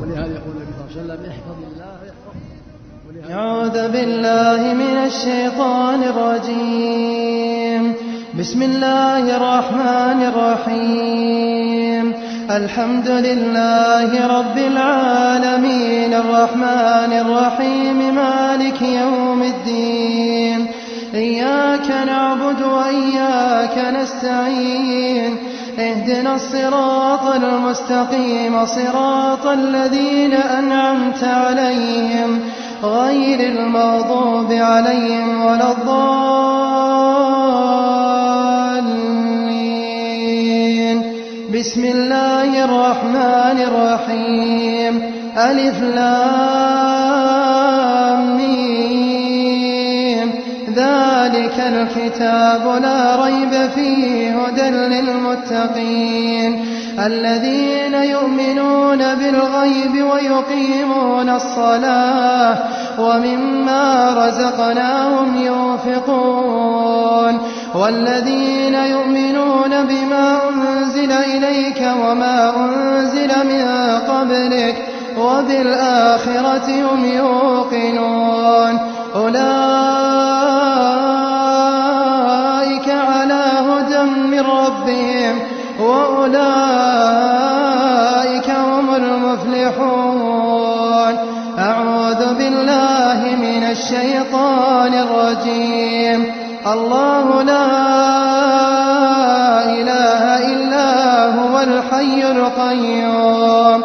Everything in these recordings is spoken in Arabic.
ولهذا يقول النبي صلى الله عليه وسلم احفظ الله يحفظك. أعوذ بالله من الشيطان الرجيم. بسم الله الرحمن الرحيم. الحمد لله رب العالمين الرحمن الرحيم مالك يوم الدين. إياك نعبد وإياك نستعين. اهدنا الصراط المستقيم صراط الذين أنعمت عليهم غير المغضوب عليهم ولا الضالين. بسم الله الرحمن الرحيم. ألف لام ميم. ذلك الكتاب لا ريب فيه هدى للمتقين الذين يؤمنون بالغيب ويقيمون الصلاة ومما رزقناهم ينفقون والذين يؤمنون بما أنزل إليك وما أنزل من قبلك وبالآخرة هم يوقنون أولئك على هدى من ربهم وأولئك هم المفلحون. أعوذ بالله من الشيطان الرجيم. الله لا إله إلا هو الحي القيوم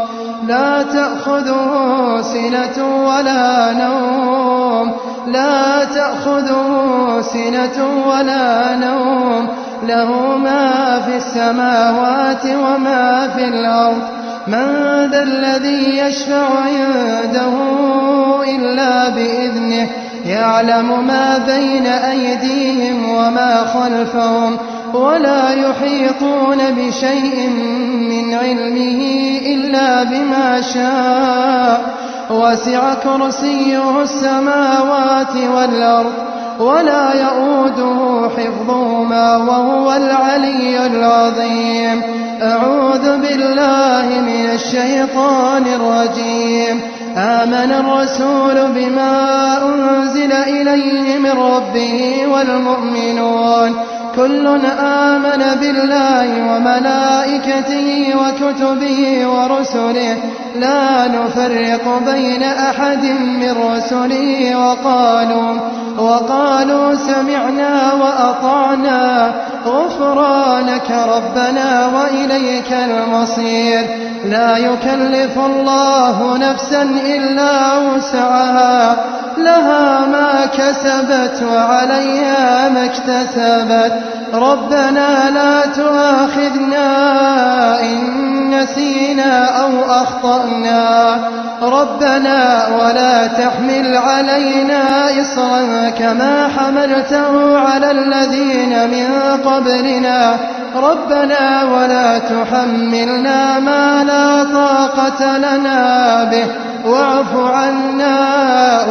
لا تأخذه سنة ولا نوم ولا نوم له ما في السماوات وما في الأرض. من ذا الذي يشفع عنده إلا بإذنه يعلم ما بين أيديهم وما خلفهم ولا يحيطون بشيء من علمه إلا بما شاء. وسع كرسيه السماوات والأرض ولا يؤوده حفظهما وهو العلي العظيم. أعوذ بالله من الشيطان الرجيم. آمن الرسول بما أنزل إليه من ربه والمؤمنون كل آمن بالله وملائكته وكتبه ورسله لا نفرق بين أحد من رسله وقالوا سمعنا وأطعنا غفرانك ربنا وإليك المصير. لا يكلف الله نفسا إلا وسعها لها ما كسبت وعليها ما اكتسبت. ربنا لا تؤاخذنا إن نسينا أو أخطأنا ربنا ولا تحمل علينا إصرا كما حملته على الذين من قبلنا ربنا ولا تحملنا ما لا طاقة لنا به واعف عنا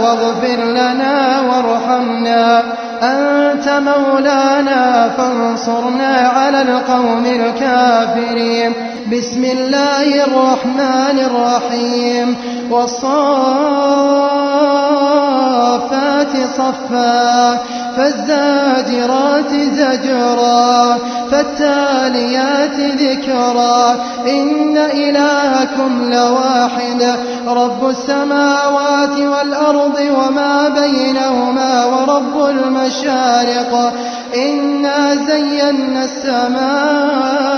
واغفر لنا وارحمنا أنت مولانا فانصرنا على القوم الكافرين. بسم الله الرحمن الرحيم. والصافات صفا فالزاجرات زجرا فالتاليات ذكرا إن إلهكم لواحد رب السماوات والأرض وما بينهما ورب المشارق. إنا زينا السماء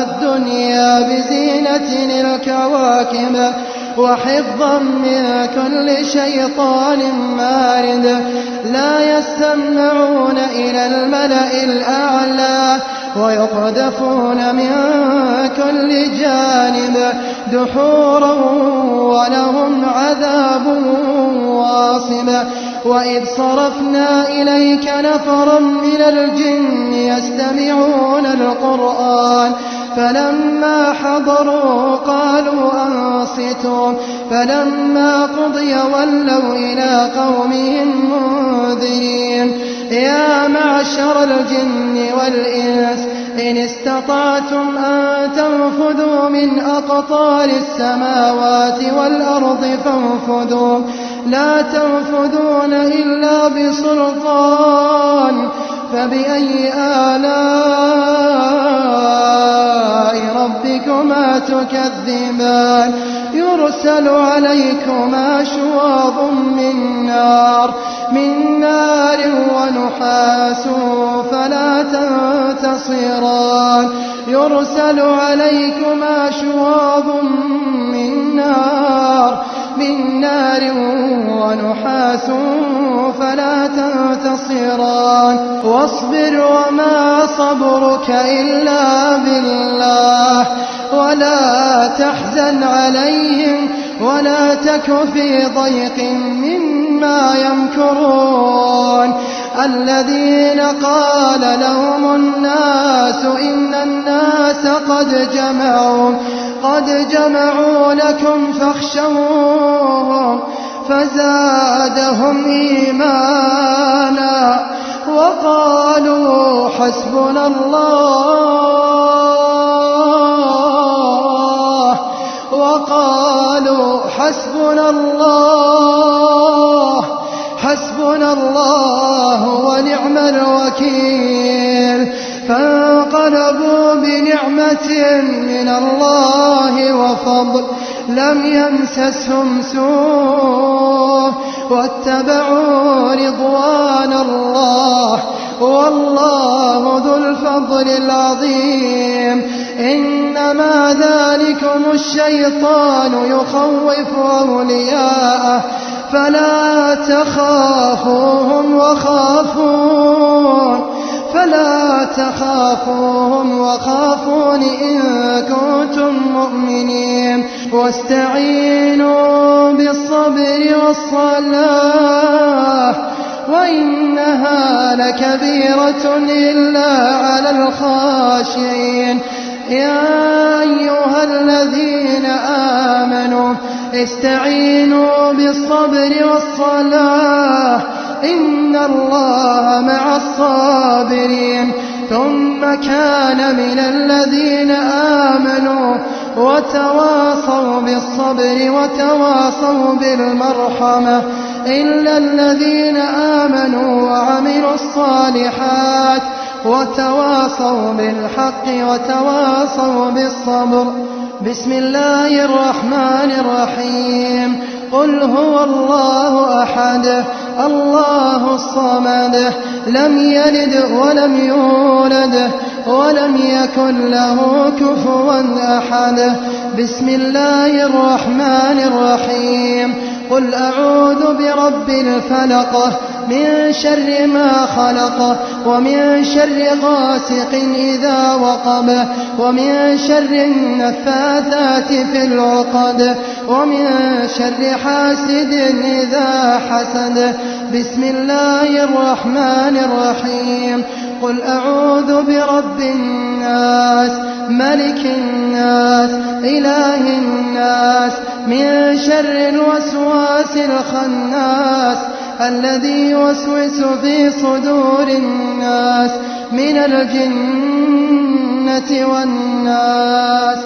الدنيا بزينة الكواكب وحفظا من كل شيطان مارد. لا يستمعون إلى الملأ الأعلى ويقذفون من كل جانب دحورا ولهم عذاب واصب. وإذ صرفنا إليك نفرا من الجن يستمعون القرآن فلما حضروا قالوا أنصتوا فلما قضي ولوا إلى قومهم منذرين. يا معشر الجن والإنس إن استطعتم أن تنفذوا من أقطار السماوات والأرض فانفذوا لا تنفذون إلا بسلطان فبأي آلاء ربكما تكذبان يرسل عليكما شواظ من نار ونحاس فلا تنتصران يرسل عليكما شواظ من نار ونحاس فلا تنتصران واصبر وما صبرك إلا بالله ولا تحزن عليهم ولا تك في ضيق مما يمكرون الذين قال لهم الناس إن الناس قد جمعوا لكم فاخشوهم فزادهم إيمانا وقالوا حسبنا الله ونعم الوكيل فانقلبوا بنعمة من الله وفضل لم يمسسهم سوء واتبعوا رضوان الله والله ذو الفضل العظيم إنما ذلكم الشيطان يخوف أولياءه فلا تخافوهم وخافون إن كنتم مؤمنين واستعينوا بالصبر والصلاة وإنها لكبيرة إلا على الخاشعين يا أيها الذين آمنوا استعينوا بالصبر والصلاة إن الله مع الصابرين ثم كان من الذين آمنوا وتواصوا بالصبر وتواصوا بالمرحمة إلا الذين آمنوا وعملوا الصالحات وتواصوا بالحق وتواصوا بالصبر بسم الله الرحمن الرحيم قل هو الله أحد الله الصمد لم يلد ولم يولد ولم يكن له كفوا أحد بسم الله الرحمن الرحيم قل أعوذ برب الفلق من شر ما خلق ومن شر غاسق إذا وقب ومن شر النفاثات في العقد ومن شر حاسد إذا حسد بسم الله الرحمن الرحيم قل أعوذ برب الناس ملك الناس إله الناس من شر الوسواس الخناس الذي يوسوس في صدور الناس من الجنة والناس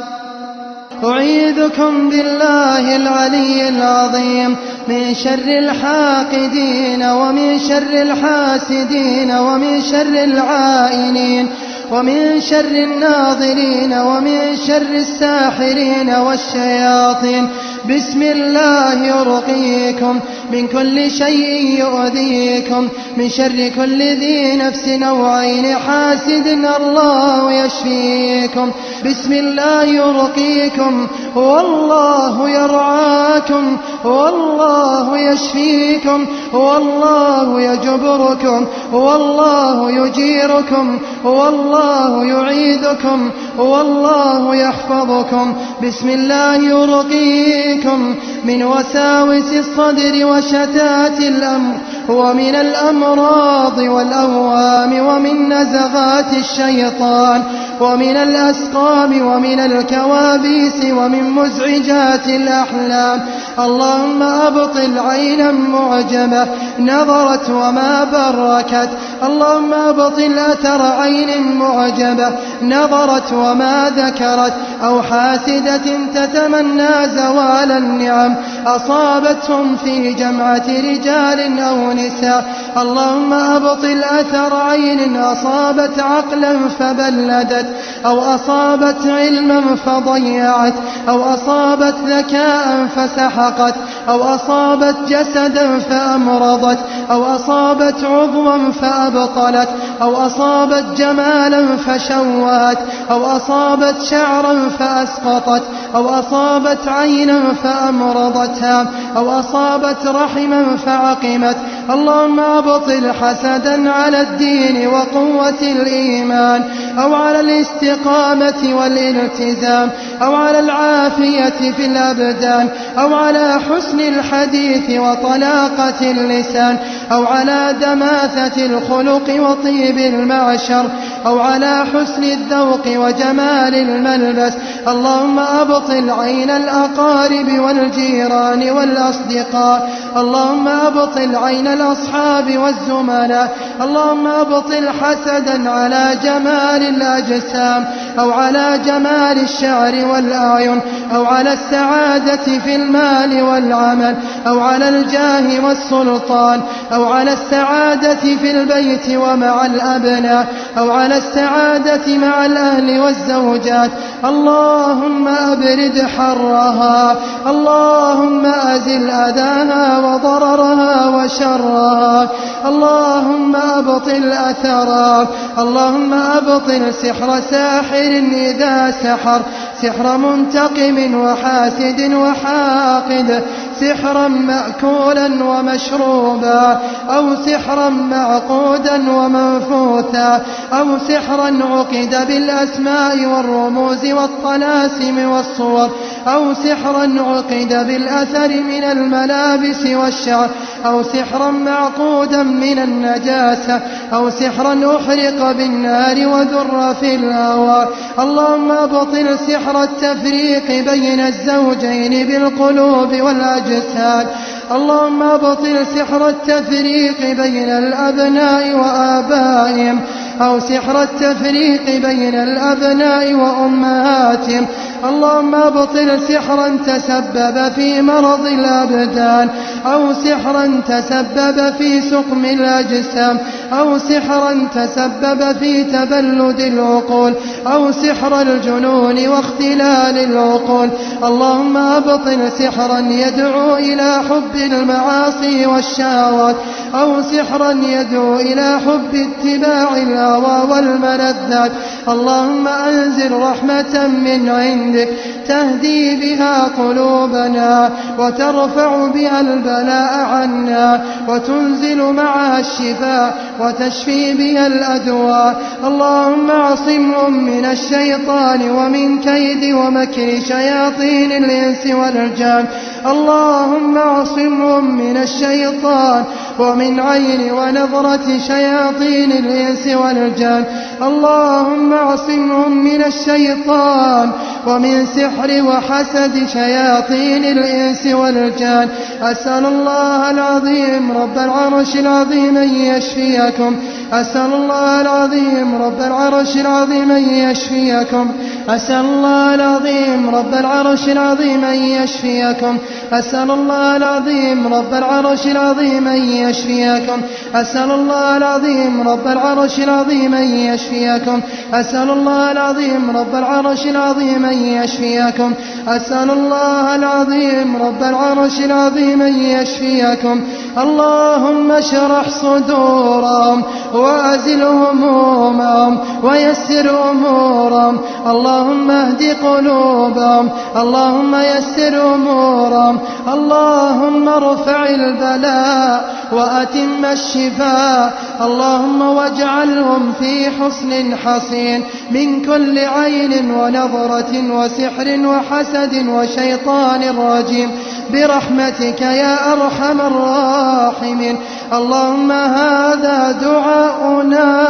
أعيذكم بالله العلي العظيم من شر الحاقدين ومن شر الحاسدين ومن شر العائنين ومن شر الناظرين ومن شر الساحرين والشياطين بسم الله يرقيكم من كل شيء يؤذيكم من شر كل ذي نفس أو عين حاسد الله يشفيكم بسم الله يرقيكم والله يرعاكم والله يشفيكم والله يجبركم والله يجيركم والله يعيدكم والله يحفظكم بسم الله يرقيكم من وساوس الصدر وشتات الأمر ومن الأمراض والأوهام ومن نزغات الشيطان ومن الأسقام ومن الكوابيس ومن مزعجات الأحلام. اللهم أبطل عينا معجبة نظرت وما بركت. اللهم أبطل أثر عين معجبة نظرت وما ذكرت، أو حاسدة تتمنى زوال النعم أصابتهم في جمعة رجال أو نساء. اللهم أبطل أثر عين أصابت عقلا فبلدت، أو أصابت علما فضيعت، أو أصابت ذكاء فسحقت، أو أصابت جسدا فأمرضت، أو أصابت عضوا فأبطلت، أو أصابت جمالا فشوهت، أو أصابت شعرا فأسقطت، أو أصابت عينا فأمرضتها، أو أصابت رحما فعقمت. اللهم أبطل حسدا على الدين وقوة الإيمان، أو على الاستقامة والالتزام، أو على العافية في الأبدان، أو على حسن الحديث وطلاقة اللسان، أو على دماثة الخلق وطيب المعشر، أو على حسن الذوق وجمال الملبس. اللهم أبطل عين الأقارب والجيران والأصدقاء. اللهم أبطل عين الأصحاب والزملاء. اللهم أبطل حسدا على جمال الأجسام، أو على جمال الشعر والأعين، أو على السعادة في المال والعمل، أو على الجاه والسلطان، أو على السعادة في البيت ومع الأبناء، أو على السعادة مع الأهل والزوجات. اللهم أبرد حرها. اللهم أزل أذاها وضررها وشرها. اللهم أبطل أثرها. اللهم أبطل سحر ساحر إذا سحر، سحر منتقم وحاسد وحاقد، سحرا مأكولا ومشروبا، أو سحرا معقودا ومنفوثا، أو سحرا عقد بالأسماء والرموز والطلاسم والصور، أو سحرا عقد بالأثر من الملابس والشعر، أو سحرا معقودا من النجاسة، أو سحرا أحرق بالنار وذر في الهواء. اللهم أبطل سحر التفريق بين الزوجين بالقلوب والأجساد. اللهم أبطل سحر التفريق بين الأبناء وآبائهم، أو سحر التفريق بين الأبناء وأمهاتهم. اللهم أبطل سحرا تسبب في مرض الأبدان، أو سحرا تسبب في سقم الأجسام، أو سحرا تسبب في تبلد العقول، أو سحر الجنون واختلال العقول. اللهم أبطل سحرا يدعو إلى حب المعاصي والشهوات، أو سحرا يدعو إلى حب اتباع الهوى والملذات. اللهم أنزل رحمة من عندك تهدي بها قلوبنا، وترفع بها البلاء عنا، وتنزل معها الشفاء، وتشفي بها الأدواء. اللهم اعصمهم من الشيطان ومن كيد ومكر شياطين الإنس والجان. اللهم اعصمهم من الشيطان ومن عين ونظرة شياطين الإنس والجان. اللهم اعصمهم من الشيطان ومن سحر وحسد شياطين الإنس والجان. أسأل الله العظيم رب العرش العظيم أن يشفيكم. أسأل الله العظيم رب العرش العظيم أن يشفيكم. أسأل الله العظيم رب العرش العظيم أن يشفيكم. أسأل الله العظيم رب العرش العظيم أن يشفيكم. أسأل الله العظيم رب العرش العظيم أن يشفيكم. أسأل الله العظيم رب العرش العظيم أن يشفيكم. أسأل الله العظيم رب العرش العظيم أن يشفيكم. اللهم اشرح صدورهم وأزل همومهم ويسر أمورهم. اللهم اهد قلوبهم. اللهم يسر أمورهم. اللهم ارفع البلاء وأتم الشفاء. اللهم واجعلهم في حسن حصين من كل عين ونظرة وسحر وحسد وشيطان رجيم برحمتك يا أرحم الراحمين. اللهم هذا دعاؤنا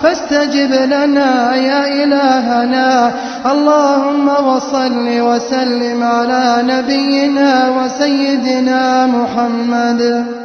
فاستجب لنا يا إلهنا. اللهم وصل وسلم على نبينا وسيدنا محمد.